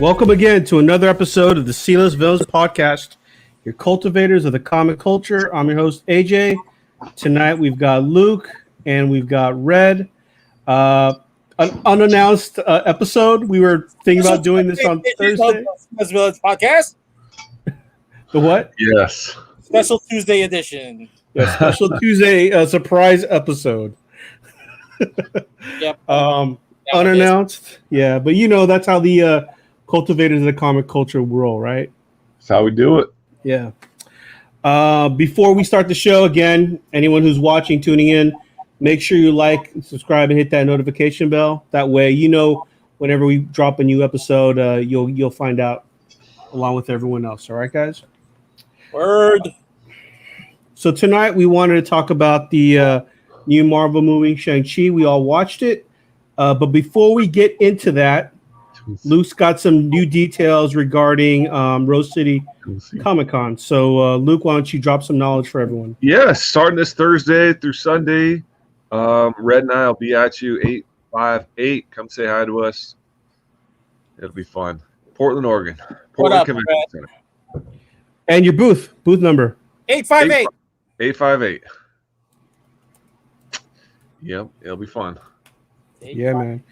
Welcome again to another episode of the Sealess Villains podcast, your cultivators of the comic culture. I'm your host, AJ. Tonight we've got Luke and we've got Red. An unannounced episode. We were thinking about doing this on Thursday. Sealess Villains podcast. The what? Yes. Special Tuesday edition. Yeah, special Tuesday surprise episode. Yep. Unannounced. Yeah, but you know that's how the cultivators of the comic culture roll, right? That's how we do it. Yeah. Before we start the show, again, anyone who's watching, tuning in, make sure you like, subscribe, and hit that notification bell. That way, you know, whenever we drop a new episode, you'll find out along with everyone else. All right, guys? Word. So tonight we wanted to talk about the new Marvel movie, Shang Chi. We all watched it. But before we get into that, Luke's got some new details regarding Rose City Comic-Con. So, Luke, why don't you drop some knowledge for everyone? Yeah, starting this Thursday through Sunday. Red and I will be at you 858. Come say hi to us. It'll be fun. Portland, Oregon. Portland Convention Center. And your booth number? 858. 858. Yep, it'll be fun. Yeah, man.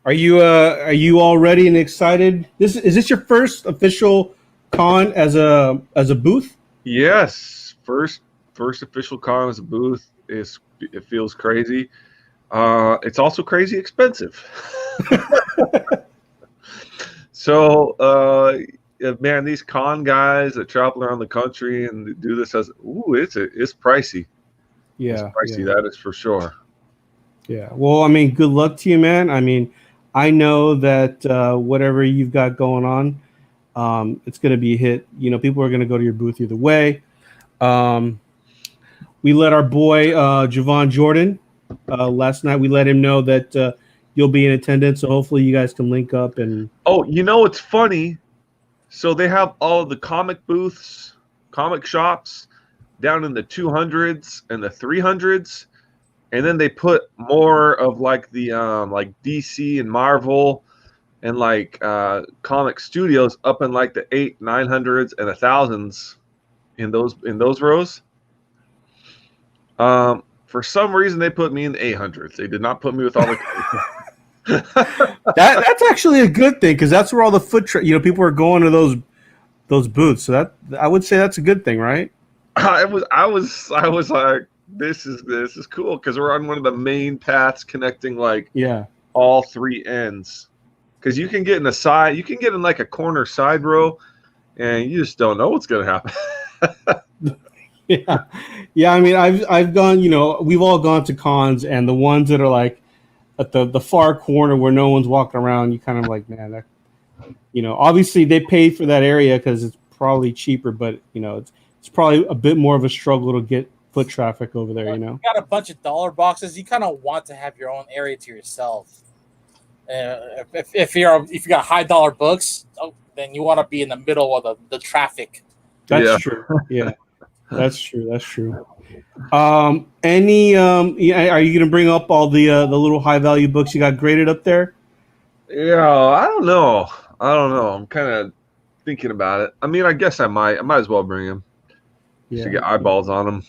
Are you all ready and excited? Is this your first official con as a booth? Yes, first official con as a booth. It feels crazy. It's also crazy expensive. So, man, these con guys that travel around the country and do this it's pricey. Yeah, it's pricey. Yeah. That is for sure. Yeah. Well, I mean, good luck to you, man. I mean, I know that whatever you've got going on, it's going to be a hit. You know, people are going to go to your booth either way. We let our boy Javon Jordan last night. We let him know that you'll be in attendance. So hopefully you guys can link up. And oh, you know, it's funny. So they have all of the comic booths, comic shops down in the 200s and the 300s. And then they put more of like the like DC and Marvel and like comic studios up in like the 800s, 900s, and 1000s in those rows. For some reason, they put me in the 800s. They did not put me with all the. That's actually a good thing because that's where all the people are going to those booths. So that I would say that's a good thing, right? I was like, this is cool because we're on one of the main paths connecting all three ends. Because you can get in like a corner side row, and you just don't know what's gonna happen. Yeah. I mean, I've gone. You know, we've all gone to cons, and the ones that are like at the far corner where no one's walking around, you kind of like, man, that, you know, obviously they paid for that area because it's probably cheaper, but you know, it's probably a bit more of a struggle to get foot traffic over there, you know. You got a bunch of dollar boxes. You kind of want to have your own area to yourself. If you got high dollar books, then you want to be in the middle of the traffic. That's true. Yeah, that's true. Are you gonna bring up all the little high value books you got graded up there? Yeah, I don't know. I'm kind of thinking about it. I mean, I guess I might as well bring them. Yeah. To get eyeballs on them.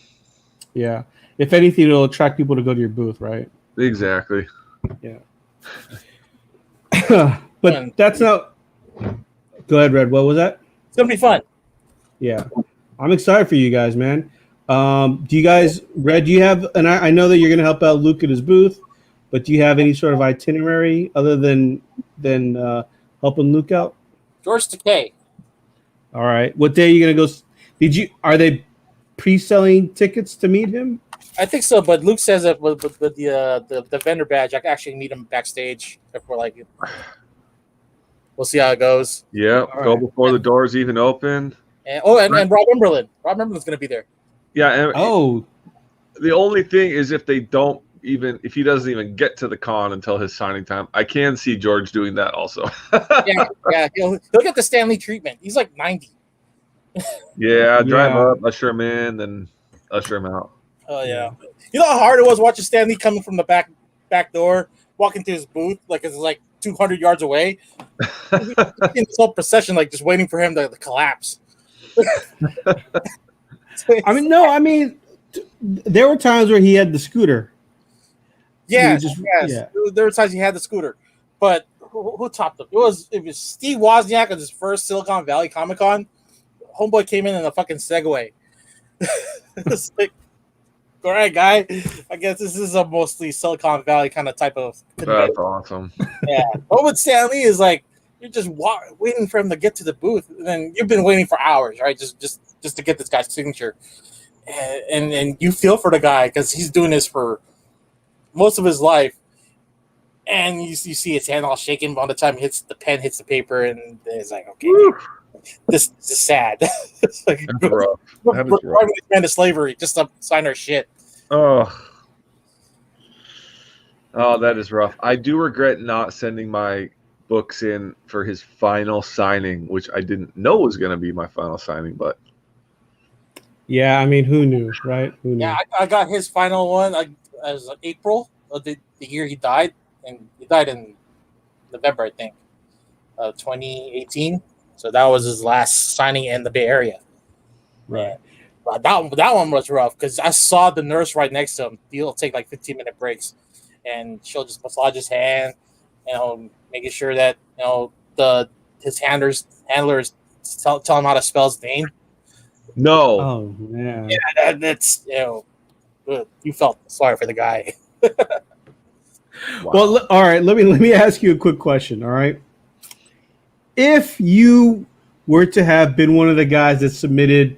Yeah. If anything, it'll attract people to go to your booth, right? Exactly. Yeah. But that's not. Go ahead, Red. What was that? It's gonna be fun. Yeah, I'm excited for you guys, man. Do you guys, Red? Do you have? And I know that you're gonna help out Luke at his booth, but do you have any sort of itinerary other than helping Luke out? George Decay. All right. What day are you gonna go? Are they pre-selling tickets to meet him? I think so, but Luke says that with the vendor badge, I can actually meet him backstage. If we're like, we'll see how it goes. Yeah, go before the doors even open. And Rob Emberlin. Rob Emberlin's going to be there. Yeah. The only thing is if he doesn't even get to the con until his signing time, I can see George doing that also. yeah, he'll get the Stanley treatment. He's like 90. Yeah, drive up, usher him in, then usher him out. Oh yeah. You know how hard it was watching Stanley coming from the back door walk into his booth like it's like 200 yards away. In this whole procession, like just waiting for him to collapse. I mean, no, I mean, there were times where he had the scooter. Yes, Just, yes. yeah. There were times he had the scooter, but who topped him? It was Steve Wozniak at his first Silicon Valley Comic Con. Homeboy came in a fucking Segway. It's like, all right, guy. I guess this is a mostly Silicon Valley kind of type of convention. That's awesome. Yeah. But with Stan Lee is like you're just waiting for him to get to the booth, and then you've been waiting for hours, right? Just to get this guy's signature, and you feel for the guy because he's doing this for most of his life, and you see his hand all shaking by the time the pen hits the paper, and it's like, okay, this is sad. It's like That's rough. we're driving this man to slavery just to sign our shit. Oh, that is rough. I do regret not sending my books in for his final signing, which I didn't know was going to be my final signing, but Yeah, I mean, who knew, right? Who knew? Yeah, I got his final one. As April of the year he died, and he died in November, I think, 2018. So that was his last signing in the Bay Area. Right. But that one was rough because I saw the nurse right next to him. He'll take like 15-minute breaks, and she'll just massage his hand, making sure that his handlers tell him how to spell his name. no. Oh man. Yeah, that's you felt sorry for the guy. Wow. Well, all right. Let me ask you a quick question. All right. If you were to have been one of the guys that submitted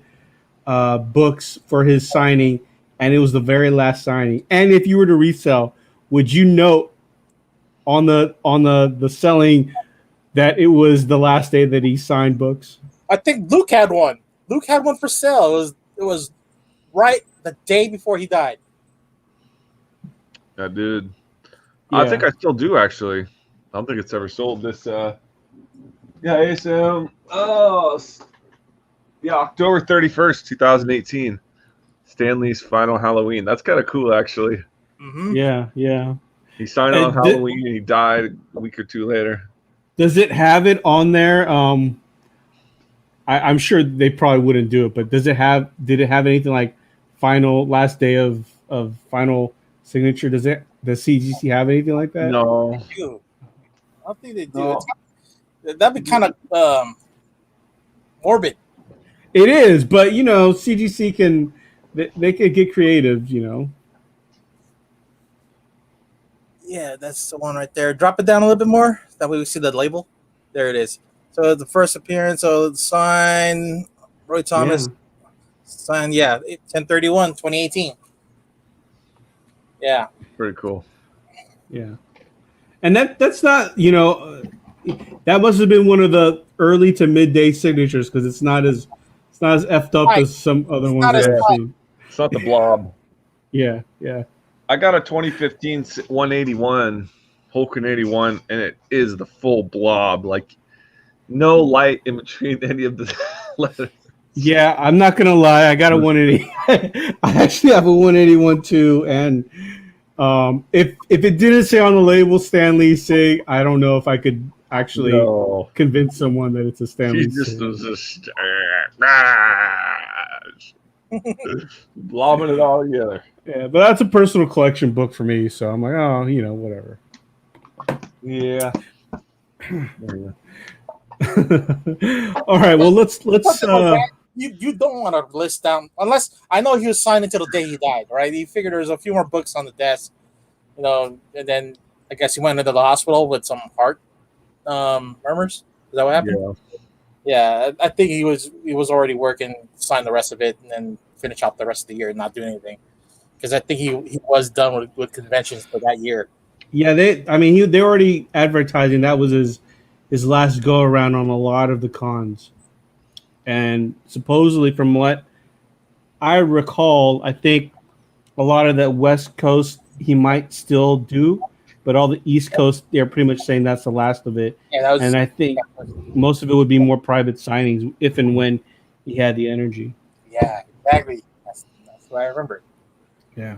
books for his signing, and it was the very last signing, and if you were to resell, would you note on the selling that it was the last day that he signed books? I think Luke had one. Luke had one for sale. It was right the day before he died. I did. Yeah. I think I still do, actually. I don't think it's ever sold this. ASM. October 31st, 2018. Stanley's final Halloween. That's kind of cool, actually. Mm-hmm. Yeah. He signed on Halloween and he died a week or two later. Does it have it on there? I'm sure they probably wouldn't do it, but did it have anything like final last day of final signature? Does CGC have anything like that? No. I don't think they do. No. That'd be kind of morbid. It is, but CGC can they could get creative, Yeah, that's the one right there. Drop it down a little bit more. That way we see the label. There it is. So the first appearance, sign Roy Thomas. Yeah. Sign, 10/31, 2018. Yeah. Pretty cool. Yeah. And that's not, that must have been one of the early to midday signatures because it's not as effed up as some other ones that I've seen. It's not the blob. Yeah. I got a 2015 181, Hulk 81, and it is the full blob. Like, no light in between any of the letters. Yeah, I'm not gonna lie. I got a 180. I actually have a 181 too, and if it didn't say on the label Stan Lee Sig, I don't know if I could actually convince someone that it's a Stan Lee Sig. Blobbing it all together. Yeah, but that's a personal collection book for me, so I'm like, whatever. Yeah. All right, well let's you don't want to list down unless I know he was signed until the day he died, right? He figured there was a few more books on the desk, and then I guess he went into the hospital with some heart murmurs. Is that what happened? Yeah, I think he was already working, sign the rest of it, and then finish out the rest of the year and not do anything. Because I think he was done with conventions for that year. Yeah, they already advertising that was his last go around on a lot of the cons. And supposedly, from what I recall, I think a lot of that West Coast he might still do, but all the East Coast, they're pretty much saying that's the last of it. Yeah, and I think most of it would be more private signings if and when he had the energy. Yeah, exactly. That's what I remember. Yeah.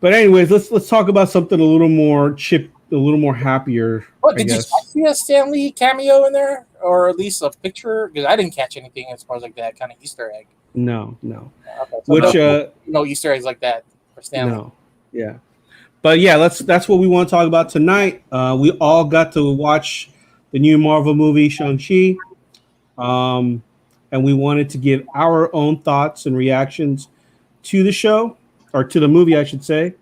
But anyways, let's talk about something a little more a little more happier. What I did you guess. see a Stan Lee cameo in there, or at least a picture? Because I didn't catch anything as far as like that kind of Easter egg. No, no. Okay, so Which no Easter eggs like that for Stan Lee. no, yeah. But yeah, that's what we want to talk about tonight. We all got to watch the new Marvel movie Shang Chi, and we wanted to give our own thoughts and reactions to the show or to the movie, I should say.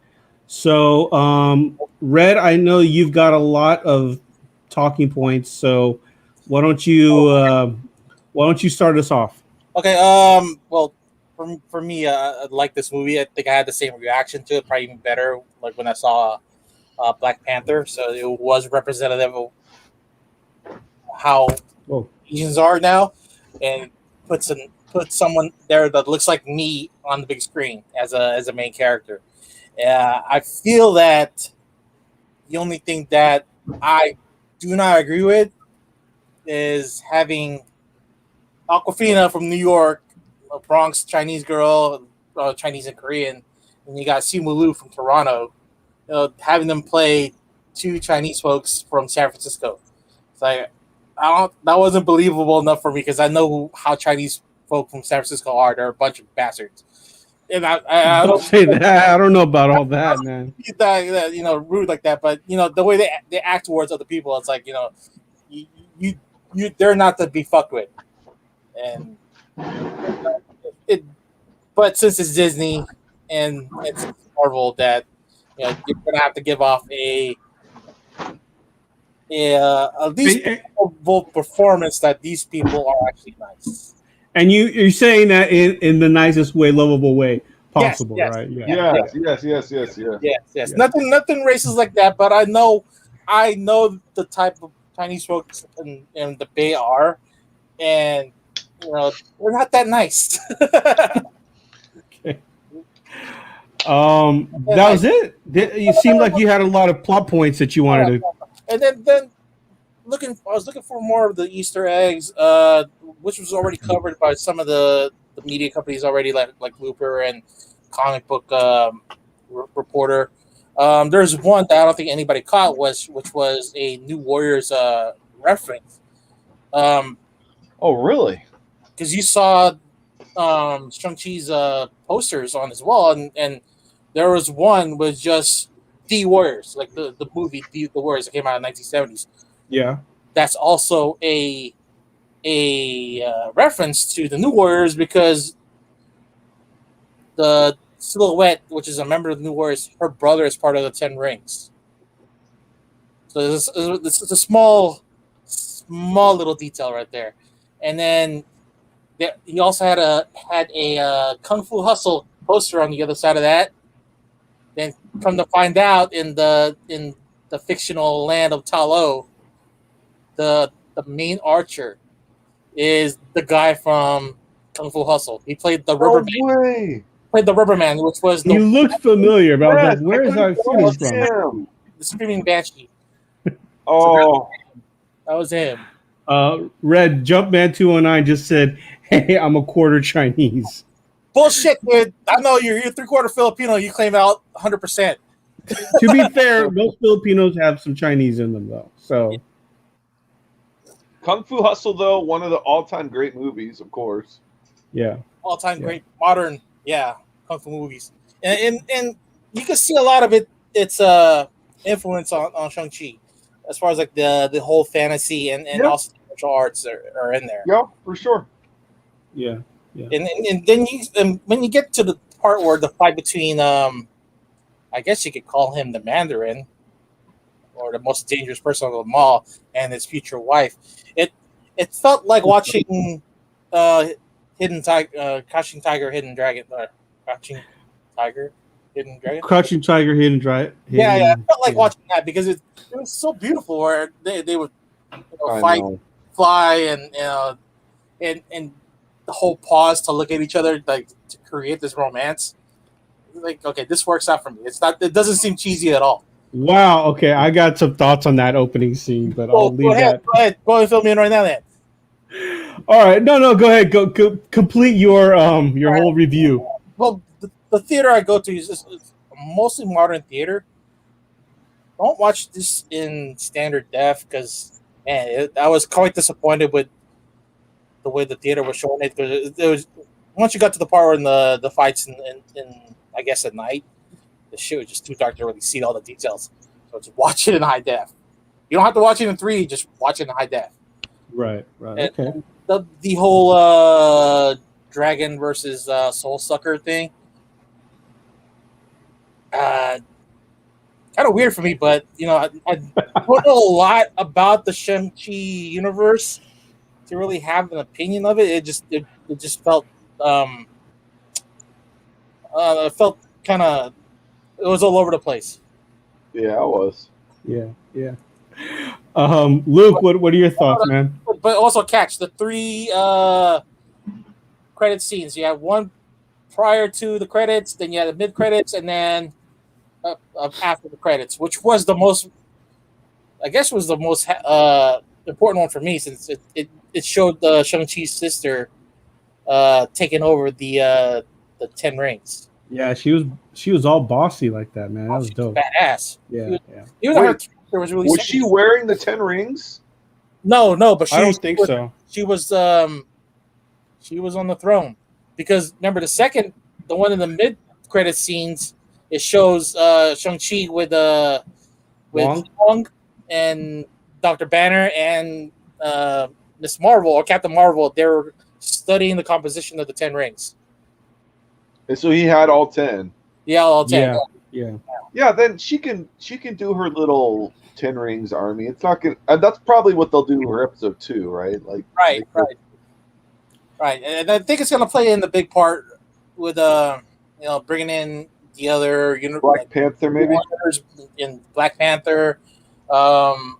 So, Red, I know you've got a lot of talking points. So, why don't you start us off? Okay. Well, for me, I like this movie. I think I had the same reaction to it, probably even better. Like when I saw Black Panther, so it was representative of how Oh, Asians are now, and puts someone there that looks like me on the big screen as a main character. I feel that the only thing that I do not agree with is having Aquafina from New York, a Bronx Chinese girl, Chinese and Korean, and you got Simu Liu from Toronto. Having them play two Chinese folks from San Francisco. It's like that wasn't believable enough for me because I know how Chinese folk from San Francisco are. They're a bunch of bastards, and I don't don't say that. I don't know about all that, man. rude like that. But the way they act towards other people, it's like you, they're not to be fucked with, and it. But since it's Disney and it's Marvel, that you're gonna have to give off at least believable performance that these people are actually nice. And you're saying that in the nicest way, lovable way Yes, possible, yes, right? Yeah. Yes, yes. Nothing racist like that. But I know the type of Chinese folks in the Bay are, and they're not that nice. That was it. You seemed like you had a lot of plot points that you wanted to. And then I was looking for more of the Easter eggs, which was already covered by some of the media companies already, like Looper and Comic Book Reporter. There's one that I don't think anybody caught which was a New Warriors reference. Oh, really? Because you saw Shang-Chi's posters on his wall, and there was one with just The Warriors, like the movie The Warriors that came out in the 1970s. Yeah. That's also a reference to the New Warriors because the Silhouette, which is a member of the New Warriors, her brother is part of the Ten Rings. So this is a small little detail right there, and then he also had a Kung Fu Hustle poster on the other side of that. Then come to find out, in the fictional land of Ta Lo, the main archer is the guy from Kung Fu Hustle. He played the Rubberman. Played the Rubberman, which was He looked familiar, but I was like, "Where is I seen him from?" The Screaming Banshee. Oh, So that was him. Red Jumpman 209 just said, "Hey, I'm a quarter Chinese." Bullshit, dude. I know you're 3/4 Filipino. You claim out 100%. To be fair, most Filipinos have some Chinese in them, though. So, Kung Fu Hustle, though, one of the all-time great movies, of course. yeah. All-time great modern, kung fu movies, and you can see a lot of its influence on Shang-Chi, as far as like the whole fantasy and also the martial arts are in there. Yeah, for sure. Yeah. And then when you get to the part where the fight between I guess you could call him the Mandarin, or the most dangerous person of them all, and his future wife, it felt like watching Hidden Tiger, Crouching Tiger, Hidden Dragon, Crouching Tiger, Hidden Dragon. Crouching Tiger, Hidden Dragon. Yeah, I felt like watching that because it was so beautiful where they would fight, fly, and the whole pause to look at each other, like to create this romance. Like, okay, this works out for me. It doesn't seem cheesy at all. Wow. Okay, I got some thoughts on that opening scene, but I'll leave that. Go ahead, fill me in right now, then. All right, no, go ahead. Go complete your whole review. Well, the theater I go to is a mostly modern theater. Don't watch this in standard def because man, I was quite disappointed with the way the theater was showing it because it was once you got to the part where in the fights in I guess at night, the shit was just too dark to really see all the details. So just watch it in high def. You don't have to watch it in 3, just watch it in high def. Right. Okay. And the whole dragon versus soul sucker thing, kind of weird for me. But I don't know a lot about the Shang Chi universe to really have an opinion of it. It just felt it felt kind of it was all over the place. Yeah, I was. Yeah. Luke, what are your thoughts, man? But also catch the 3 credit scenes. You have one prior to the credits, then you had the mid credits, and then after the credits, which was the most, I guess, was the most important one for me since it showed Shang-Chi's sister taking over the 10 rings. Yeah, she was all bossy like that, man. That was dope. Badass. Yeah. Even though her Wait, character was really Was she wearing the 10 rings? No, but I don't think so. She was on the throne because remember the one in the mid credit scenes, it shows Shang-Chi with Wong and Dr. Banner and Miss Marvel or Captain Marvel. They were studying the composition of the 10 rings. And so he had all 10. Yeah, all 10. Yeah. Yeah, then she can do her little 10 rings army. It's not gonna. That's probably what they'll do for episode 2, right? Like Right. And I think it's gonna play in the big part with bringing in the other Black Panther, maybe. In Black Panther. No,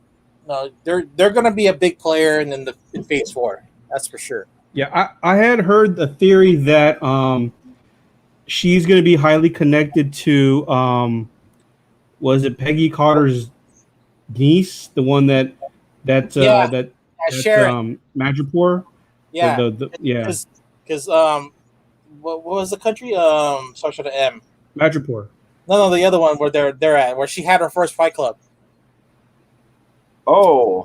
they're gonna be a big player in Phase 4. That's for sure. Yeah, I had heard the theory that she's going to be highly connected to was it Peggy Carter's niece, the one that Sharon. Madripoor? Yeah. Yeah. Because what was the country? Starts with an M. Madripoor. No, the other one where they're at, where she had her first fight club. Oh,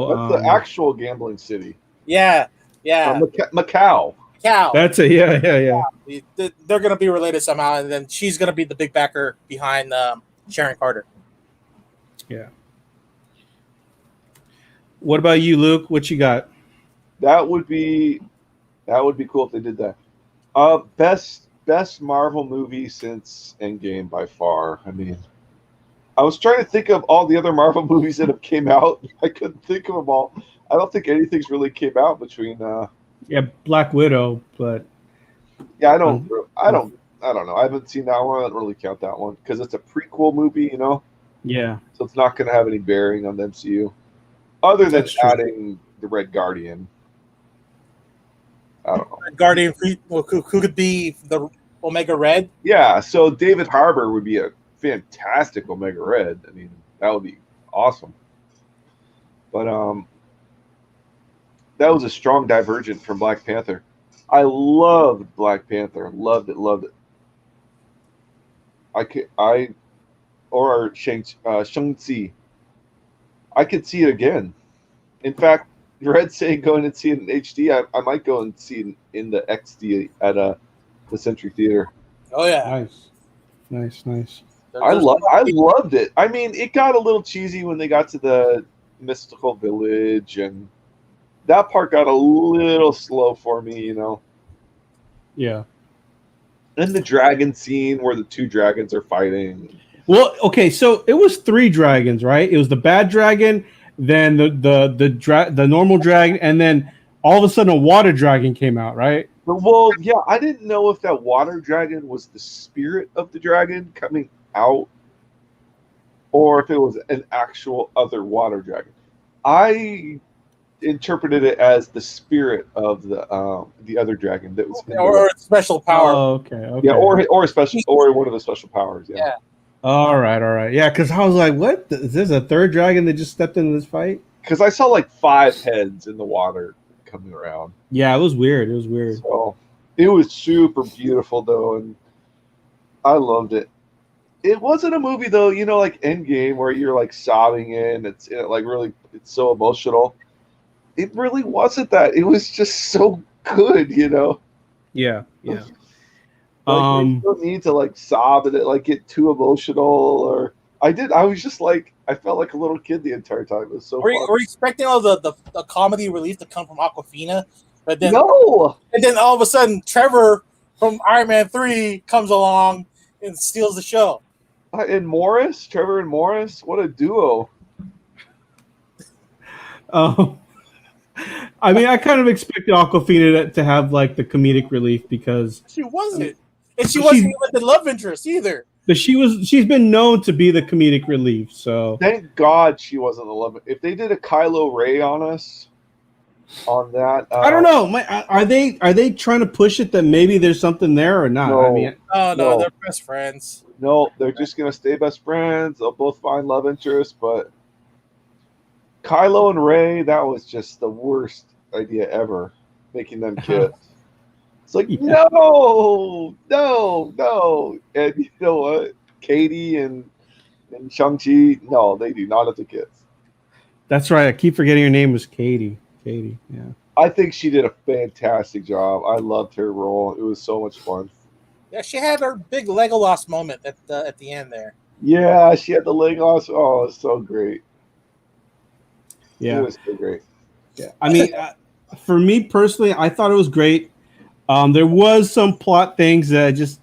that's the um, actual gambling city. Yeah. Macau. Cow. That's it. Yeah. They're going to be related somehow, and then she's going to be the big backer behind Sharon Carter. Yeah. What about you, Luke? What you got? That would be cool if they did that. Best Marvel movie since Endgame by far. I mean, I was trying to think of all the other Marvel movies that have came out. I couldn't think of them all. I don't think anything's really came out between. Black Widow, but yeah, I don't know. I haven't seen that one. I don't really count that one because it's a prequel movie, Yeah. So it's not going to have any bearing on the MCU, other than adding the Red Guardian. I don't know. Red Guardian, who could be the Omega Red? Yeah, so David Harbour would be a fantastic Omega Red. I mean, that would be awesome. But that was a strong divergent from Black Panther. I loved Black Panther. Loved it. Or Shang-Chi. I could see it again. In fact, Red saying going and see it in HD. I might go and see it in the XD at the Century Theater. Oh yeah, nice. I loved it. I mean, it got a little cheesy when they got to the mystical village, and that part got a little slow for me, Yeah. And the dragon scene where the 2 dragons are fighting. Well, okay, so it was 3 dragons, right? It was the bad dragon, then the normal dragon, and then all of a sudden a water dragon came out, right? Well, yeah, I didn't know if that water dragon was the spirit of the dragon coming out, or if it was an actual other water dragon. I interpreted it as the spirit of the other dragon that was or a special power. Oh, okay. Yeah, or a special, or one of the special powers. Yeah. All right. Yeah, because I was like, what? Is this a 3rd dragon that just stepped into this fight? Because I saw like 5 heads in the water coming around. Yeah, it was weird. So it was super beautiful though, and I loved it. It wasn't a movie though, you know, like Endgame where you're like sobbing in. It's like really, it's so emotional. It really wasn't that. It was just so good, you know. Yeah, yeah. Like you don't need to like sob and it like get too emotional. Or I did. I was just like I felt like a little kid the entire time. It was so Were fun. you expecting all the comedy relief to come from Aquafina, but then No, and then all of a sudden Trevor from Iron Man 3 comes along and steals the show. and Morris, Trevor and Morris, what a duo. Oh, I mean, I kind of expected Aquafina to have like the comedic relief because She wasn't, and she But wasn't she's- even the love interest either. but she's been known to be the comedic relief. So Thank God she wasn't 11. If they did a Kylo Ray on us, on that, I don't know. Are they trying to push it that maybe there's something there or not? No. I mean, Oh no, No. they're best friends. No, they're just gonna stay best friends. They'll both find love interest, but Kylo and Ray, that was just the worst idea ever, making them kiss. It's like, Yeah. no. And you know what? Katie and Shang-Chi, no, they do not have to kiss. that's right. I keep forgetting her name was Katie. Katie, yeah. I think she did a fantastic job. I loved her role. It was so much fun. Yeah, she had her big Legolas moment at the end there. Yeah, she had the leg loss. Oh, it was so great. It Yeah. was so great. Yeah. I mean, for me personally, I thought it was great. There was some plot things that just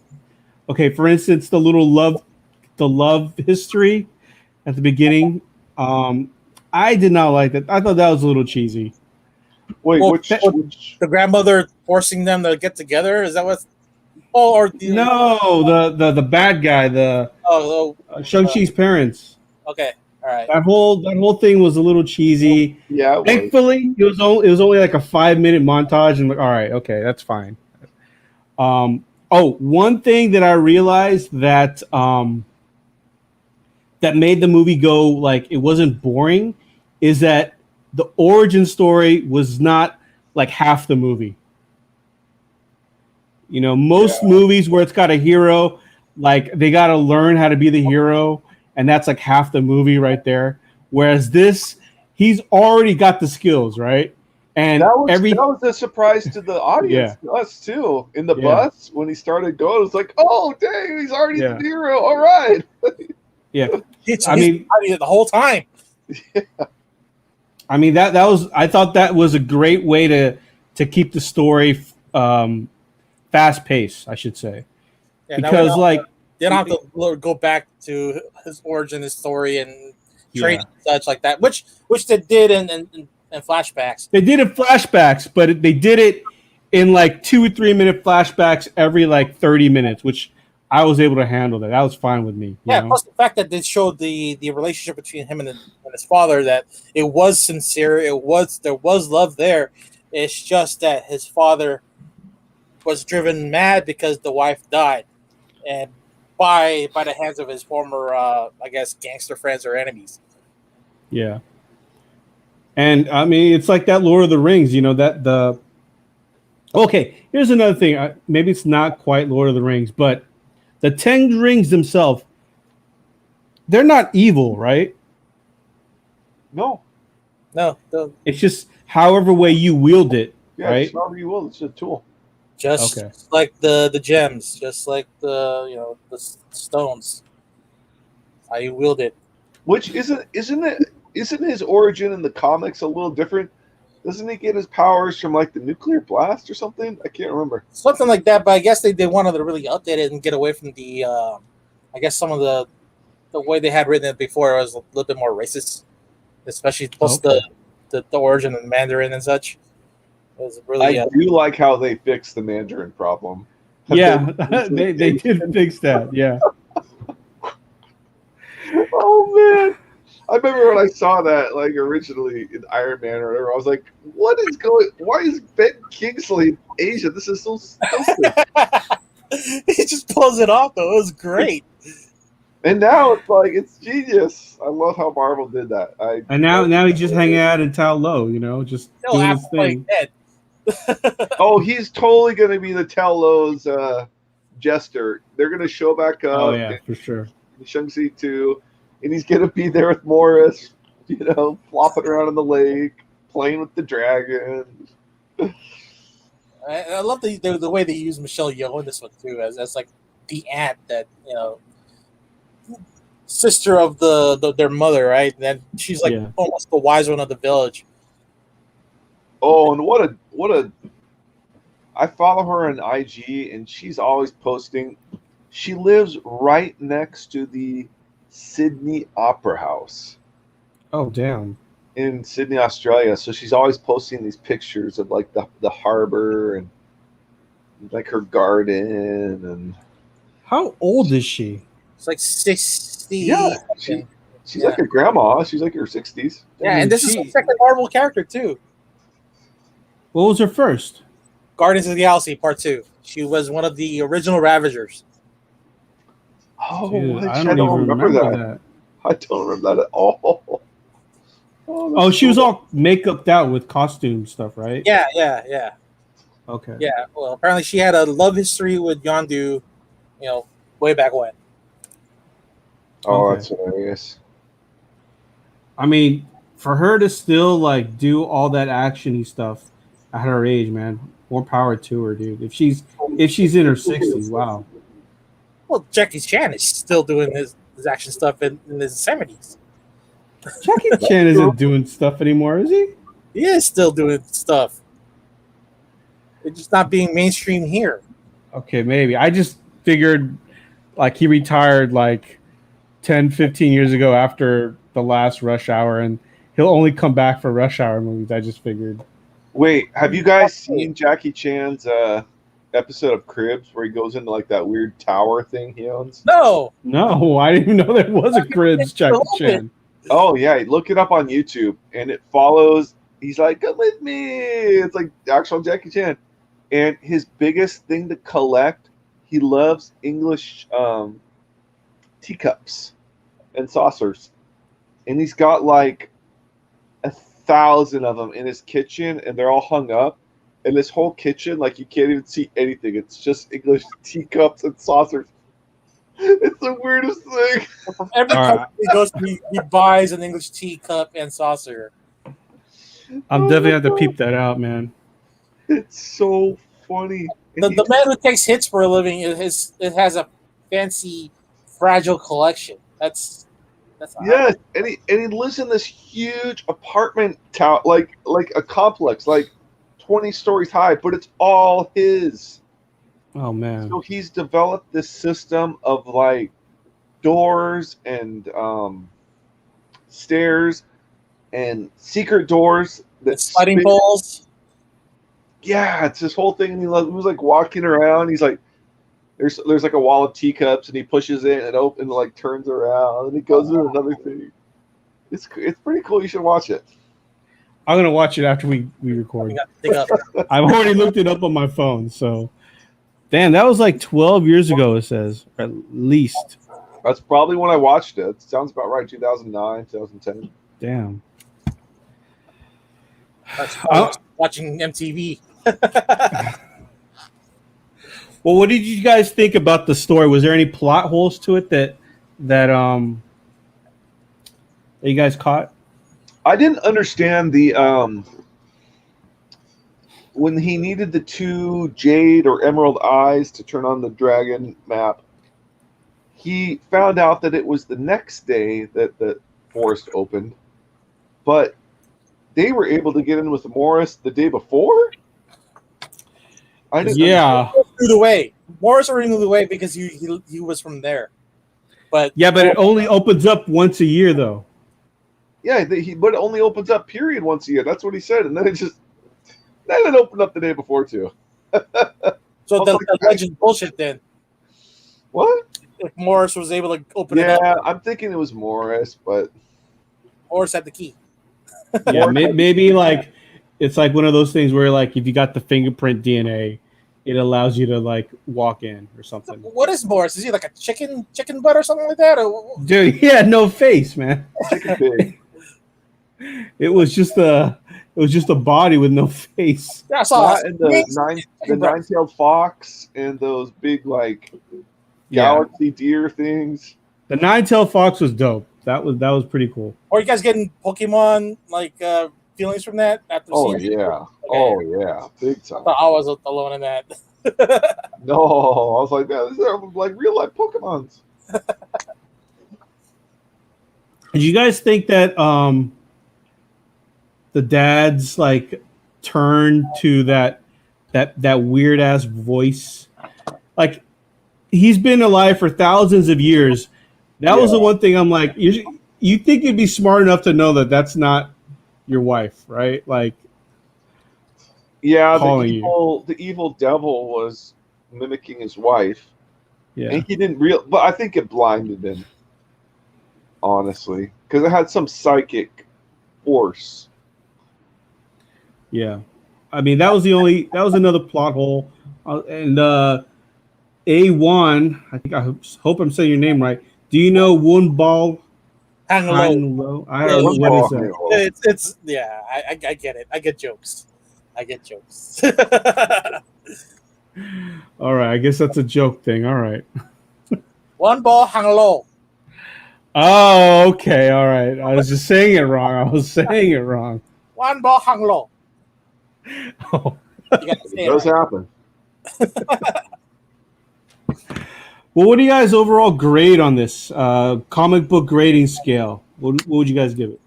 okay. For instance, the love history at the beginning. I did not like that. I thought that was a little cheesy. Wait, Well, which The grandmother forcing them to get together, is that what? Oh, or the, No, the bad guy, the Shang-Chi's parents. okay, all right. That whole thing was a little cheesy. yeah, it was. Thankfully, it was only like a 5-minute montage, and I'm like, all right, okay, that's fine. One thing that I realized that that made the movie go like it wasn't boring is that the origin story was not like half the movie. You know, most movies where it's got a hero, like they got to learn how to be the hero, and that's like half the movie right there. Whereas this, he's already got the skills, right? And That was a surprise to the audience, to us too. In the bus when he started going, it was like, oh dang, he's already the hero. All right. Yeah, He's mean, the whole time. I mean that was I thought that was a great way to keep the story fast paced, I should say, because like they don't have to go back to his origin, his story, and training and such like that, which they did in flashbacks. They did it flashbacks, but they did it in like 2 or 3 minute flashbacks every like 30 minutes, which I was able to handle that. That was fine with me. Yeah, plus the fact that they showed the relationship between him and his father, that it was sincere, there was love there. It's just that his father was driven mad because the wife died, and by the hands of his former, I guess, gangster friends or enemies. Yeah. And I mean, it's like that Lord of the Rings, you know, that the. Okay, here's another thing. Maybe it's not quite Lord of the Rings, but the 10 rings themselves, they're not evil, right? No. It's just however way you wield it, right? It's however you will. It's a tool. Just like the gems, just like the stones. How you wield it. Which isn't his origin in the comics a little different? Doesn't he get his powers from like the nuclear blast or something? I can't remember. Something like that, but I guess they wanted to really update it and get away from the I guess some of the way they had written it before was a little bit more racist, especially plus the origin of the Mandarin and such. It was really I do like how they fixed the Mandarin problem. Yeah, they did fix that. Yeah. Oh man. I remember when I saw that, like originally in Iron Man or whatever, I was like, why is Ben Kingsley Asian? This is so stupid. He just pulls it off though. It was great. And now it's like, it's genius. I love how Marvel did that. And now he's just hanging out in Tao Lo, you know, just doing his thing. Oh, he's totally going to be the Tel Lo's jester. They're going to show back up. Oh, yeah, for sure. Shang-Chi 2, and he's gonna be there with Morris, flopping around in the lake, playing with the dragon. I love the way they use Michelle Yeoh in this one too, as like the aunt that sister of their mother, right? And then she's like almost the wise one of the village. Oh, and what a! I follow her on IG, and she's always posting. She lives right next to the Sydney Opera House. Oh, damn. In Sydney, Australia. So she's always posting these pictures of like the harbor and like her garden. And how old is she? It's like 60. Yeah, she's like a grandma. She's like her 60s. Yeah, and this is a second Marvel character too. What was her first? Guardians of the Galaxy Part 2. She was one of the original Ravagers. Oh, dude, I don't even remember that. I don't remember that at all. Oh, she was all make-uped out with costume stuff, right? Yeah. Okay. Yeah, well, apparently she had a love history with Yondu, way back when. Oh, Okay. that's hilarious. I mean, for her to still like do all that actiony stuff at her age, man, more power to her, dude. If she's in her 60s, wow. Well, Jackie Chan is still doing his action stuff in his 70s. Jackie Chan isn't doing stuff anymore, is he? He is still doing stuff. It's just not being mainstream here. Okay, maybe. I just figured like he retired like 10, 15 years ago after the last Rush Hour, and he'll only come back for Rush Hour movies. I just figured. Wait, have you guys seen Jackie Chan's episode of Cribs where he goes into like that weird tower thing he owns? No, I didn't even know there was a Cribs Jackie Chan. Oh yeah, look it up on YouTube, and it follows. He's like, "Come with me." It's like actual Jackie Chan, and his biggest thing to collect, he loves English teacups and saucers, and he's got like 1,000 of them in his kitchen, and they're all hung up. And this whole kitchen, like you can't even see anything. It's just English teacups and saucers. It's the weirdest thing. From every country he goes to, he buys an English teacup and saucer. I'm definitely have to peep that out, man. It's so funny. The man who takes hits for a living it has a fancy, fragile collection. That's yes, and he lives in this huge apartment tower, like a complex, like 20 stories high, but it's all his. Oh man! So he's developed this system of like doors and stairs and secret doors that sliding spin. poles. Yeah, it's this whole thing. And he was like walking around. He's like, there's like a wall of teacups, and he pushes it and it like turns around, and he goes to another thing. It's pretty cool. You should watch it. I'm gonna watch it after we record. I've already looked it up on my phone. So, damn, that was like 12 years ago. It says at least. That's probably when I watched it. It sounds about right. 2009, 2010. Damn. Watching MTV. Well, what did you guys think about the story? Was there any plot holes to it that you guys caught? I didn't understand the when he needed the 2 jade or emerald eyes to turn on the dragon map. He found out that it was the next day that the forest opened, but they were able to get in with Morris the day before. I didn't. Yeah, through the way. Morris already knew the way because he was from there. But it only opens up once a year, though. Yeah, but it only opens up period once a year. That's what he said, and then it opened up the day before too. So the legend bullshit then. What? If Morris was able to open it up. Yeah, I'm thinking it was Morris, but Morris had the key. Yeah, maybe like it's like one of those things where like if you got the fingerprint DNA, it allows you to like walk in or something. What is Morris? Is he like a chicken butt or something like that? Or... Dude, he had no face, man. Chicken pig. It was just a body with no face. Yeah, I saw and the nine-tailed fox and those big like galaxy deer things. The Nine-tailed fox was dope. That was pretty cool. Or you guys getting Pokemon feelings from that after Oh seeing it? yeah. Okay. Oh yeah. Big time. I was alone in that. No, I was like, man, these are like real life Pokemons. Did you guys think that the dad's like turn to that weird ass voice? Like he's been alive for thousands of years. That was the one thing I'm like, you think you'd be smart enough to know that that's not your wife, right? Like, yeah, calling the evil devil was mimicking his wife, yeah, and he didn't but I think it blinded him, honestly, because it had some psychic force. yeah. I mean, that was another plot hole, and A1. I hope I'm saying your name right. Do you know Woonball Hang low. Hanlo? I don't know Yeah, what is that. It's yeah. I get it. I get jokes. All right, I guess that's a joke thing. All right. One ball hang low. Oh, okay. All right. I was just saying it wrong. One ball hang low. Oh. You got to say It does happen. Well, what do you guys overall grade on this comic book grading scale? What would you guys give it?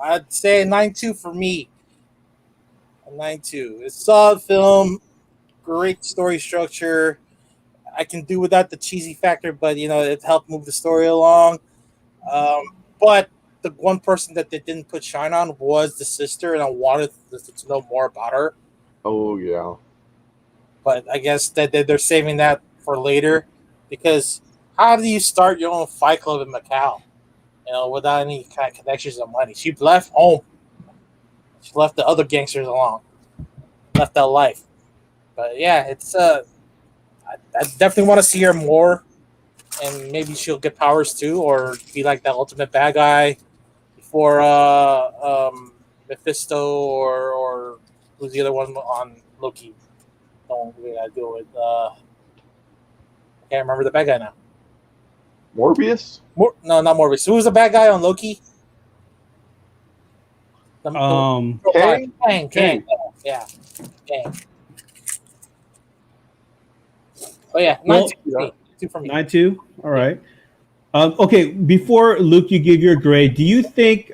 I'd say 9.2 for me. A 9.2. It's a solid film, great story structure. I can do without the cheesy factor, but it helped move the story along. But the one person that they didn't put shine on was the sister, and I wanted to know more about her. Oh yeah. But I guess that they're saving that for later, because how do you start your own fight club in Macau? Without any kind of connections or money. She left home. She left the other gangsters alone. Left that life. But yeah, it's I definitely want to see her more, and maybe she'll get powers too, or be like that ultimate bad guy for Mephisto or who's the other one on Loki? Don't we gotta do it with I can't remember the bad guy now. Morbius? No, not Morbius. Who was the bad guy on Loki? Kang? Kang. Yeah. Kang. Oh yeah, 9.2 for me. 9.2. All right. Okay, before Luke, you give your grade. Do you think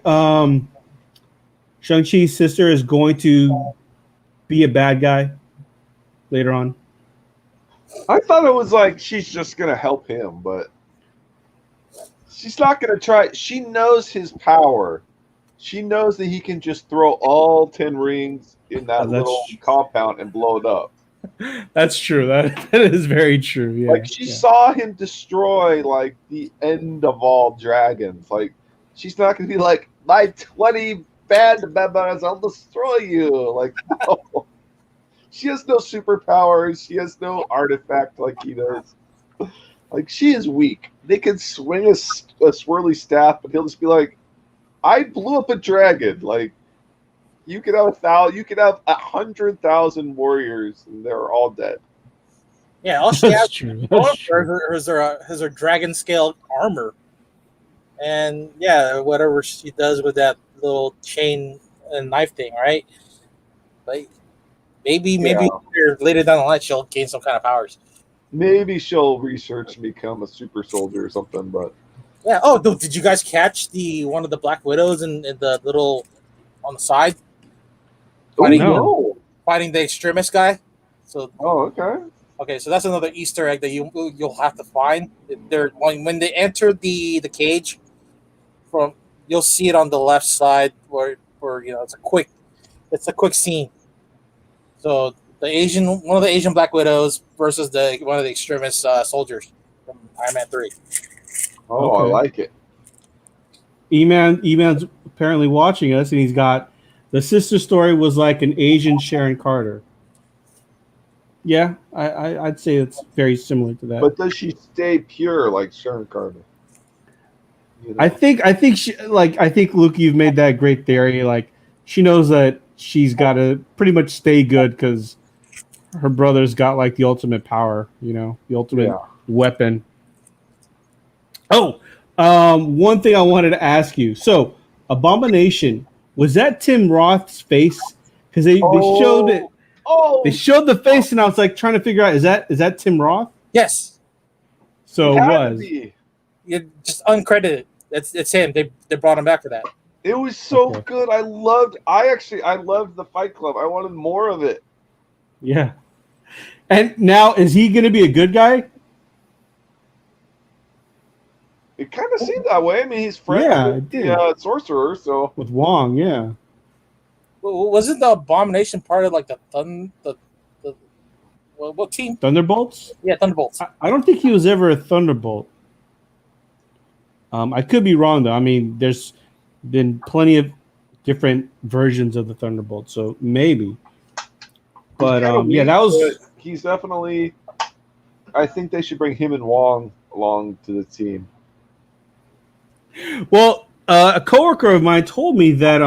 Shang-Chi's sister is going to be a bad guy later on? I thought it was like she's just gonna help him, but she's not gonna try. She knows his power. She knows that he can just throw all 10 rings in that little compound and blow it up. That's true. That is very true. Yeah. Like she saw him destroy like the end of all dragons. Like she's not gonna be like, my 20 band members, I'll destroy you. Like no. She has no superpowers. She has no artifact like he does. Like she is weak. They can swing a swirly staff, but he'll just be like, I blew up a dragon. Like you could have 1,000, you could have 100,000 warriors, and they're all dead. Yeah, all she has That's is her dragon scale armor, and yeah, whatever she does with that little chain and knife thing, right? But maybe later down the line she'll gain some kind of powers. Maybe she'll research and become a super soldier or something, but yeah. Oh, did you guys catch one of the Black Widows in the little on the side? Fighting the extremist guy. So okay, so that's another Easter egg that you'll have to find. When they enter the cage, you'll see it on the left side where it's a quick scene. So one of the Asian Black Widows versus one of the extremist soldiers from Iron Man 3. Oh, okay. I like it. Eman's apparently watching us, and he's got the sister story was like an Asian Sharon Carter. Yeah, I'd say it's very similar to that. But does she stay pure like Sharon Carter? I think Luke, you've made that great theory. Like she knows that she's got to pretty much stay good because her brother's got like the ultimate power, the ultimate weapon. Oh, one thing I wanted to ask you. So, Abomination, was that Tim Roth's face? Because they showed it. Oh, They showed the face, and I was like trying to figure out is that Tim Roth? Yes, So it it had to was. be. you just uncredited. It's him. They brought him back for that. It was so Okay. good. I loved the Fight Club. I wanted more of it. Yeah. And now, is he going to be a good guy? It kind of seemed that way. I mean, he's friends Yeah, with it did. the sorcerer, so With Wong, yeah. Wasn't the Abomination part of like the what team? Thunderbolts? Yeah, Thunderbolts. I don't think he was ever a Thunderbolt. I could be wrong, though. I mean, there's been plenty of different versions of the Thunderbolt, so maybe. But kinda yeah, weak, that was. but he's definitely. I think they should bring him and Wong along to the team. Well, a coworker of mine told me that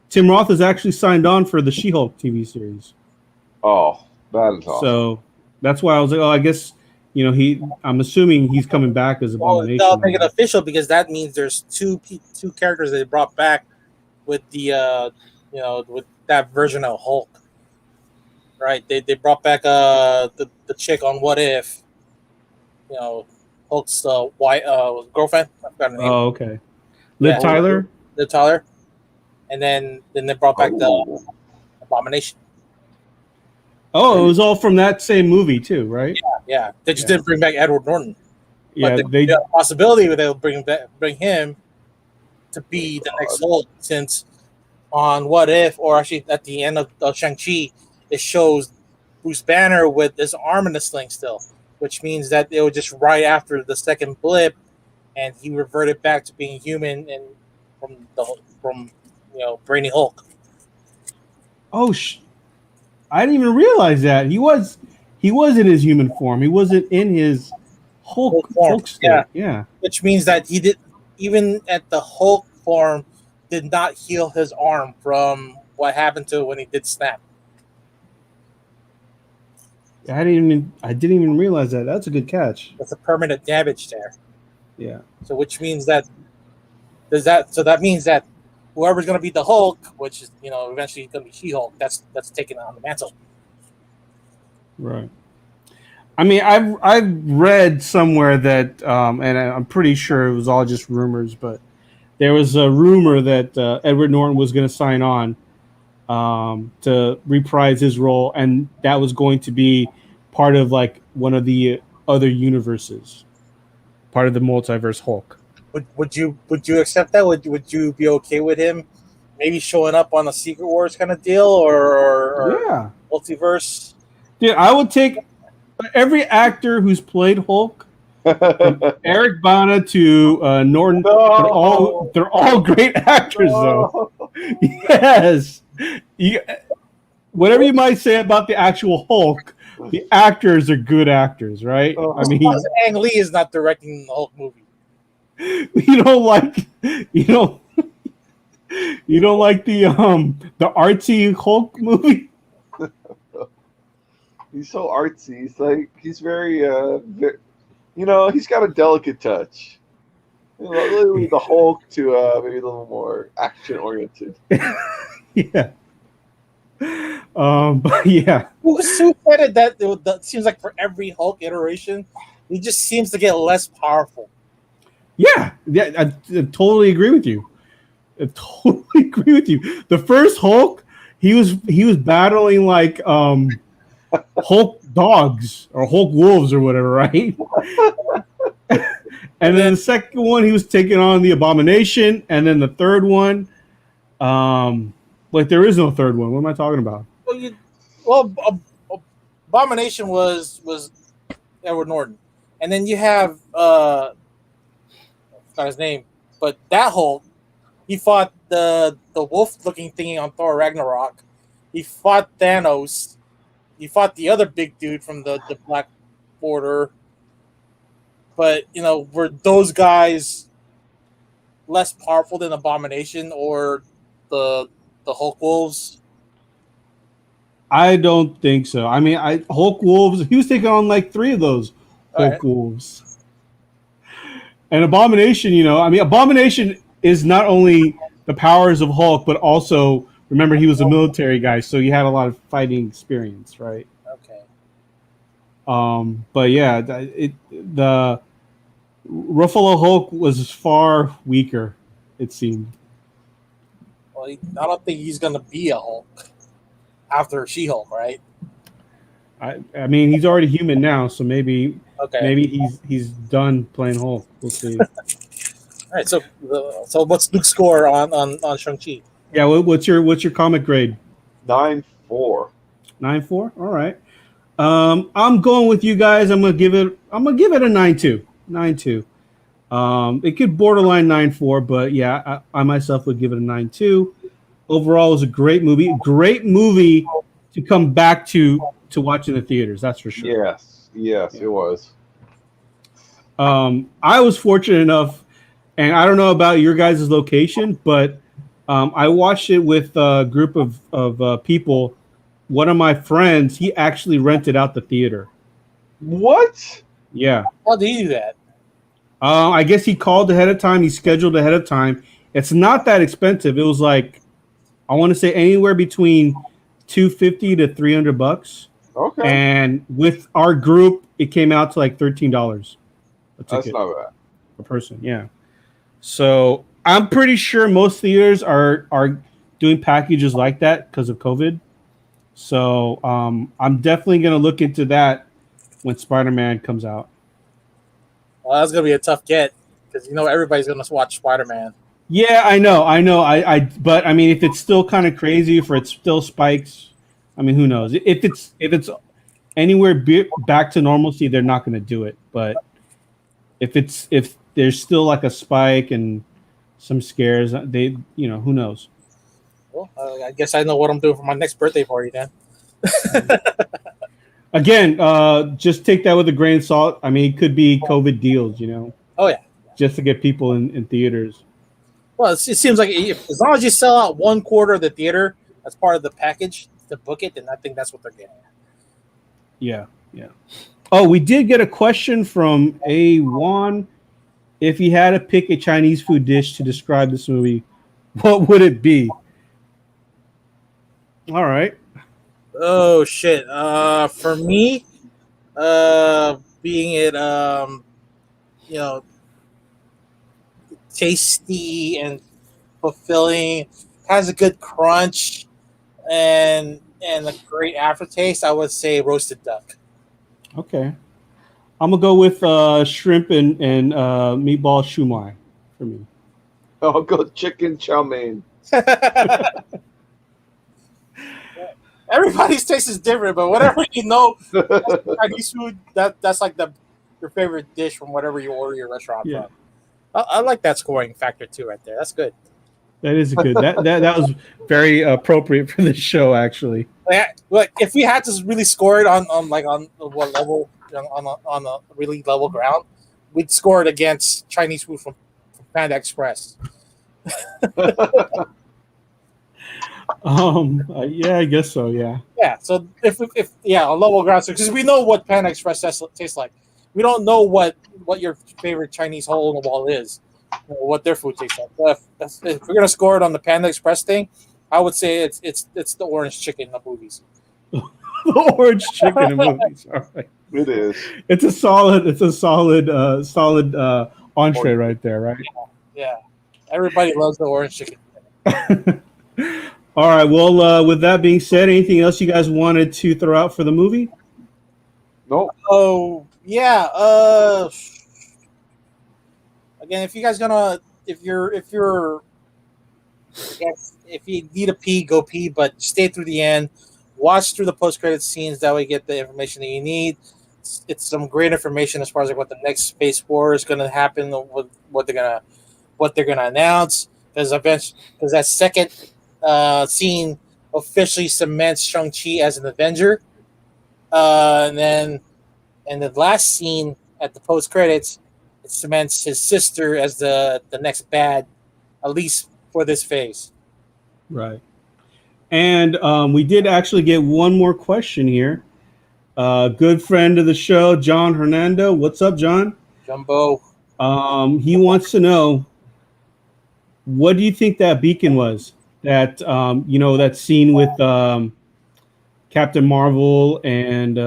Tim Roth is actually signed on for the She-Hulk TV series. Oh, that is awesome. So that's why I was like, oh, I guess I'm assuming he's coming back as Well, Abomination. they'll make it official because that means there's two characters they brought back with the with that version of Hulk. Right? They brought back the chick on What If. Hulk's wife girlfriend. I forgot her name. Oh, okay. Liv Yeah. Tyler. Liv Tyler. And then they brought back the Abomination. Oh, it was all from that same movie too, right? Yeah. They just didn't bring back Edward Norton. Yeah, But they. the possibility that they'll bring him to be the next Hulk, since on What If, or actually at the end of Shang Chi, it shows Bruce Banner with his arm in the sling still, which means that it was just right after the second blip, and he reverted back to being human and from Brainy Hulk. Oh, I didn't even realize that he was in his human form. He wasn't in his Hulk form. Hulk state. Yeah. Which means that he did, even at the Hulk form, did not heal his arm from what happened to it when he did snap. I didn't even realize that. That's a good catch. That's a permanent damage there. Yeah. So which means that that means that whoever's going to be the Hulk, which is eventually going to be She-Hulk, that's taking on the mantle. Right. I mean, I've read somewhere that, and I'm pretty sure it was all just rumors, but there was a rumor that Edward Norton was going to sign on to reprise his role, and that was going to be part of like one of the other universes, part of the multiverse Hulk. Would you accept that? Would you be okay with him maybe showing up on a Secret Wars kind of deal or Yeah, multiverse? dude, I would take every actor who's played Hulk, from Eric Bana to Norton. No. They're all great actors, though. Yes. Whatever you might say about the actual Hulk, the actors are good actors, right? I mean, Ang Lee is not directing the Hulk movie. you don't like the artsy Hulk movie. He's so artsy. He's very, he's got a delicate touch. Literally the Hulk to maybe a little more action oriented. Yeah. But yeah. Who said it that seems like for every Hulk iteration, he just seems to get less powerful. Yeah, I totally agree with you. I totally agree with you. The first Hulk, he was battling like Hulk dogs or Hulk wolves or whatever, right? And then the second one, he was taking on the Abomination, and then the third one, like there is no third one. What am I talking about? Abomination was Edward Norton, and then you have not his name, but that Hulk, he fought the wolf-looking thingy on Thor Ragnarok. He fought Thanos. He fought the other big dude from the Black Border. But were those guys less powerful than Abomination or the Hulk wolves? I don't think so. I mean, Hulk wolves. He was taking on like 3 of those Hulk wolves. And Abomination, Abomination is not only the powers of Hulk, but also remember he was a military guy, so he had a lot of fighting experience, right? Okay. But yeah, the Ruffalo Hulk was far weaker, it seemed. Well, I don't think he's gonna be a Hulk after She-Hulk, right? I mean, he's already human now, so maybe Okay. he's done playing Hulk. We'll see. All right. So what's Luke's score on Shang-Chi? Yeah, what's your comic grade? 9.4. 9.4. All right. I'm going with you guys. I'm gonna give it a 9.2. 9.2. It could borderline 9.4, but yeah, I myself would give it a 9.2. Overall, it was a great movie. Great movie to come back to watch in the theaters. That's for sure. Yes, Yeah. it was. I was fortunate enough, and I don't know about your guys' location, but I watched it with a group of people. One of my friends, he actually rented out the theater. What? Yeah. How do you do that? I guess he called ahead of time. He scheduled ahead of time. It's not that expensive. It was like, I want to say anywhere between $250 to $300. Okay. And with our group, it came out to like $13 a That's ticket not bad. per person. Yeah. So I'm pretty sure most theaters are doing packages like that because of COVID. So I'm definitely going to look into that when Spider-Man comes out. Well, that's gonna be a tough get because everybody's gonna watch Spider-Man. Yeah, I know. But I mean, if it's still kind of crazy, if it still spikes, I mean, who knows? If it's anywhere back to normalcy, they're not going to do it. But if there's still like a spike and some scares, who knows? Well, I guess I know what I'm doing for my next birthday party then. Again, just take that with a grain of salt. I mean, it could be COVID deals, Oh yeah. just to get people in theaters. Well, it seems like as long as you sell out 1/4 of the theater as part of the package to book it, then I think that's what they're getting. Yeah. Oh, we did get a question from A1. If he had to pick a Chinese food dish to describe this movie, what would it be? All right. Oh shit. For me, being it tasty and fulfilling, has a good crunch and a great aftertaste, I would say roasted duck. Okay. I'm gonna go with shrimp and meatball shumai for me. I'll go chicken chow mein. Everybody's taste is different, but whatever Chinese food, that's like your favorite dish from whatever you order your restaurant Yeah. from. I like that scoring factor too, right there. That's good. That is good. That was very appropriate for this show, actually. Like if we had to really score it on what level on a really level ground, we'd score it against Chinese food from Panda Express. Yeah, I guess so. Yeah. Yeah. So if a level ground, because we know what Panda Express tastes like, we don't know what your favorite Chinese hole in the wall is, what their food tastes like. So if we're gonna score it on the Panda Express thing, I would say it's the orange chicken in the movies. The orange chicken in movies. All right. It is. It's a solid entree right there, right? Yeah. Everybody loves the orange chicken. All right. Well, with that being said, anything else you guys wanted to throw out for the movie? Nope. Oh yeah. Again, if you guys if you need a pee, go pee, but stay through the end. Watch through the post-credit scenes. That way, you get the information that you need. It's some great information as far as like what the next Phase 4 is going to happen, what they're gonna announce. Because that second scene officially cements Shang-Chi as an Avenger, and the last scene at the post-credits, it cements his sister as the next bad, at least for this phase. Right. And we did actually get one more question here. Good friend of the show, John Hernando. What's up, John? Jumbo. He wants to know, what do you think that beacon was? That that scene with Captain Marvel and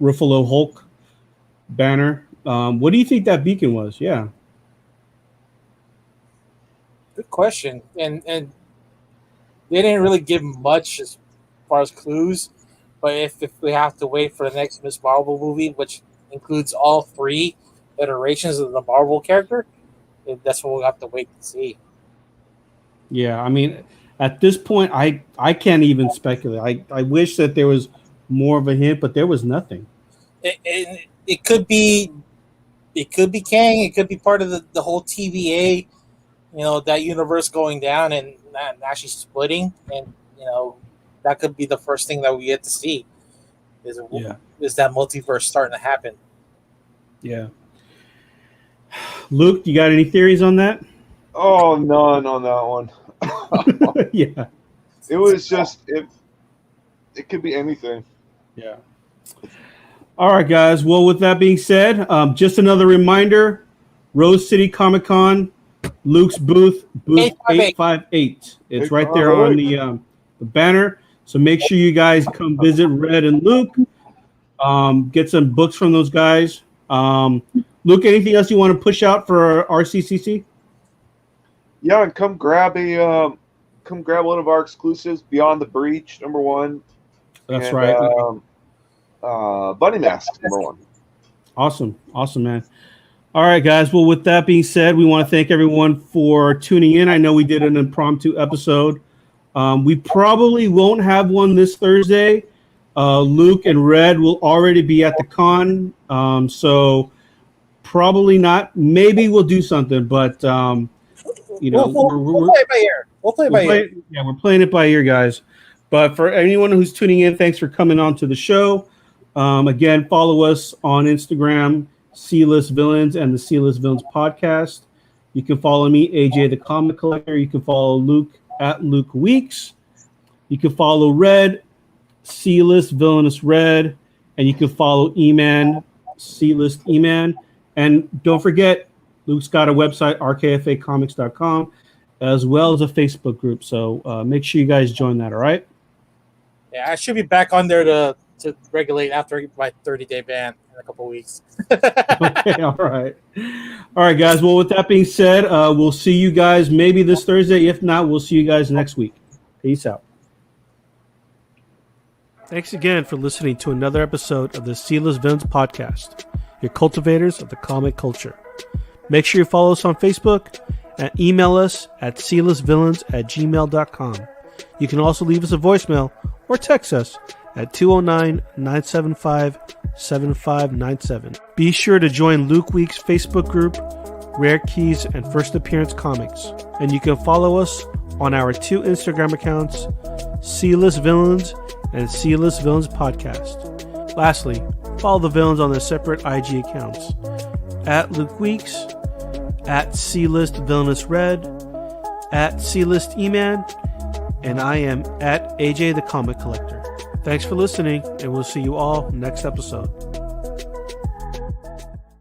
Ruffalo Hulk banner. What do you think that beacon was? Yeah. Good question. And they didn't really give much as far as clues. But if we have to wait for the next Miss Marvel movie, which includes all three iterations of the Marvel character, that's what we'll have to wait to see. Yeah, I mean, at this point, I can't even speculate. I wish that there was more of a hint, but there was nothing. It could be Kang. It could be part of the whole TVA. That universe going down and actually splitting, and that could be the first thing that we get to see. Is that multiverse starting to happen? Yeah. Luke, you got any theories on that? Oh, none on that one. Yeah. It was just it could be anything. Yeah. All right, guys. Well, with that being said, just another reminder: Rose City Comic Con, Luke's booth 858. It's right there on the banner. So make sure you guys come visit Red and Luke. Get some books from those guys. Luke, anything else you want to push out for RCCC? Yeah, and come grab one of our exclusives, Beyond the Breach, #1. That's and, right. Bunny Mask, #1. Awesome, man. All right, guys. Well, with that being said, we want to thank everyone for tuning in. I know we did an impromptu episode. We probably won't have one this Thursday. Luke and Red will already be at the con, so probably not. Maybe we'll do something, but we'll play it by ear. We'll play it by ear. Yeah, we're playing it by ear, guys. But for anyone who's tuning in, thanks for coming on to the show. Again, follow us on Instagram, C-List Villains and the C-List Villains podcast. You can follow me, AJ the Comic Collector. You can follow Luke at Luke Weeks. You can follow Red, C-List Villainous Red, and you can follow Eman, C-List Eman. And don't forget, Luke's got a website, RKFAcomics.com, as well as a Facebook group. So make sure you guys join that, all right? Yeah, I should be back on there to regulate after my 30-day ban in a couple of weeks. Okay, all right. All right, guys. Well, with that being said, we'll see you guys maybe this Thursday. If not, we'll see you guys next week. Peace out. Thanks again for listening to another episode of the C-List Villains podcast, your cultivators of the comic culture. Make sure you follow us on Facebook and email us at clistvillains@gmail.com. You can also leave us a voicemail or text us at 209-975-7597. Be sure to join Luke Week's Facebook group, Rare Keys and First Appearance Comics. And you can follow us on our 2 Instagram accounts, C-List Villains and C-List Villains Podcast. Lastly, follow the villains on their separate IG accounts, at Luke Weeks, at C-List Villainous Red, at C-List Eman, and I am at AJ the Comic Collector. Thanks for listening, and we'll see you all next episode.